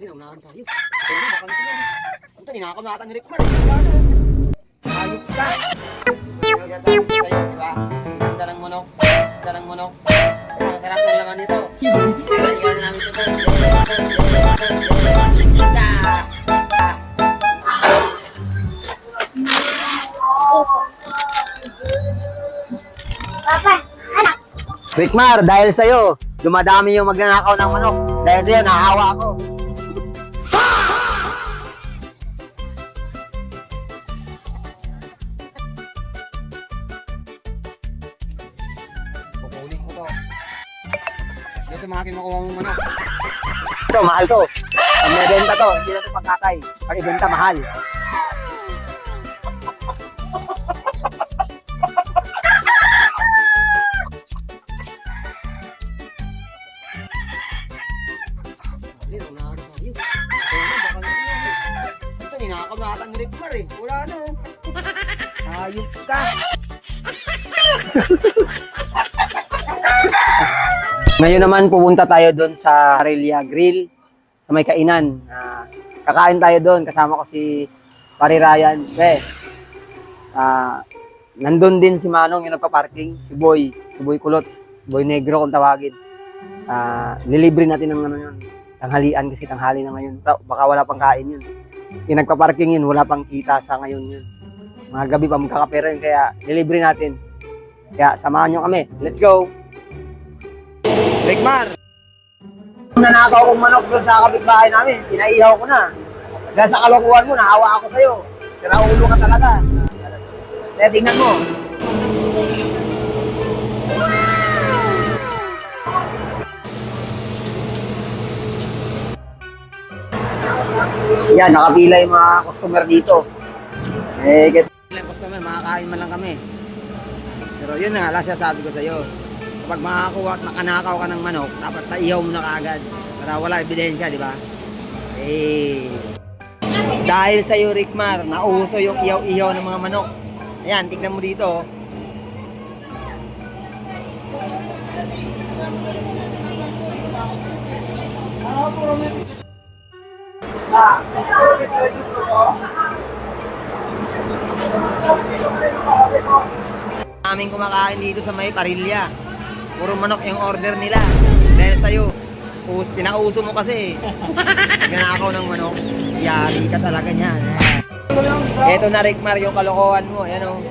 Hindi, naunahan tayo. Pero baka na sila. Ito, ninakaw na ata ni Rickmar. Wala na. Ayok ka. Yung sasabi ko sa'yo, di ba? Ganda ng manok. Ganda ng manok. Ang sarap ng laman nito. Kaya iwan na namin ito. Ganda. Papa, anak. Rickmar, dahil sa'yo, dumadami yung magnanakaw ng manok. Dahil sa'yo, nahawa ako. Kukunin ko to. Yan sa mga kinukuha mong manok. Ito, mahal to. Pag may benta to, hindi na ito pagkakay. Pag ibenta, mahal. Hindi, naunahan tayo. Pero baka na sila. Ito, ninakaw na ata ni Rickmar eh. Wala na. Ayok ka. Ngayon naman, pupunta tayo doon sa Aurelia Grill, sa may kainan. Kakain tayo doon, kasama ko si Pare Ryan. Nandun din si Manong yung nagpa-parking, si Boy Kulot, Boy Negro kung tawagin. Nilibre natin ng ano yun, tanghalian kasi tanghali na ngayon. Baka wala pang kain yun. Yung nagpa-parking yun, wala pang kita sa ngayon yun. Mga gabi pa magkakapera yun, kaya nilibre natin. Kaya samahan nyo kami. Let's go! Rickmar! Nanakaw kong manok doon sa kapitbahay namin, pinaihaw ko na. Dahil sa kalokohan mo, nahawa ako sa'yo. Kaya ulo ka talaga. Kaya tingnan mo. Yan, nakapila yung mga customer dito. Ilang customer, makakain man lang kami. Pero yun na, last sabi ko sa'yo. Kapag makakuha at nakanakaw ka ng manok, dapat naihaw mo na kaagad. Para wala ebidensya, di ba? Dahil sa'yo, Rickmar, nauso yung ihaw-ihaw ng mga manok. Ayan, tignan mo dito. Aming kumakain dito sa may parilya. Puro manok yung order nila. Dahil sa'yo, pinauso mo kasi. Nanakaw ng manok. Yari ka talaga niyan. Ito na, Rickmar, yung kalokohan mo. Ayan o.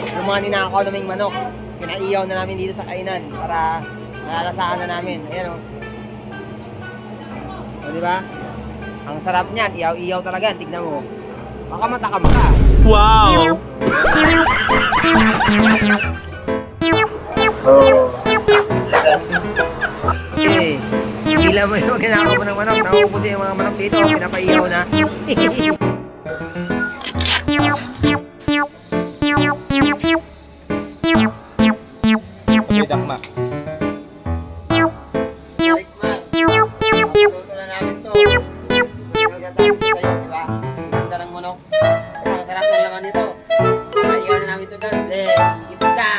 Yung mga ninakaw naming manok, pinaihaw na namin dito sa kainan para nalalasaan na namin. Ayan o. O, diba? Ang sarap niyan. Ihaw-ihaw talaga. Tignan mo. Baka matakam ka. Wow! Hila mo yung ginakaw mo ng manok. Nauubos yung mga manok dito. Pinapaihaw na. Okay, dakma. Luto na namin to. Yung sasabi ko sa'yo, di ba? Ang ganda ng manok. Ang sarap ng laman nito. Pinapaihaw na namin ito doon. Gitna!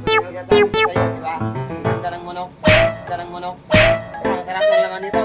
Yung sasabi ko sa'yo, di ba? Ang ganda ng manok. Ang ganda ng manok. Ang sarap ng laman nito.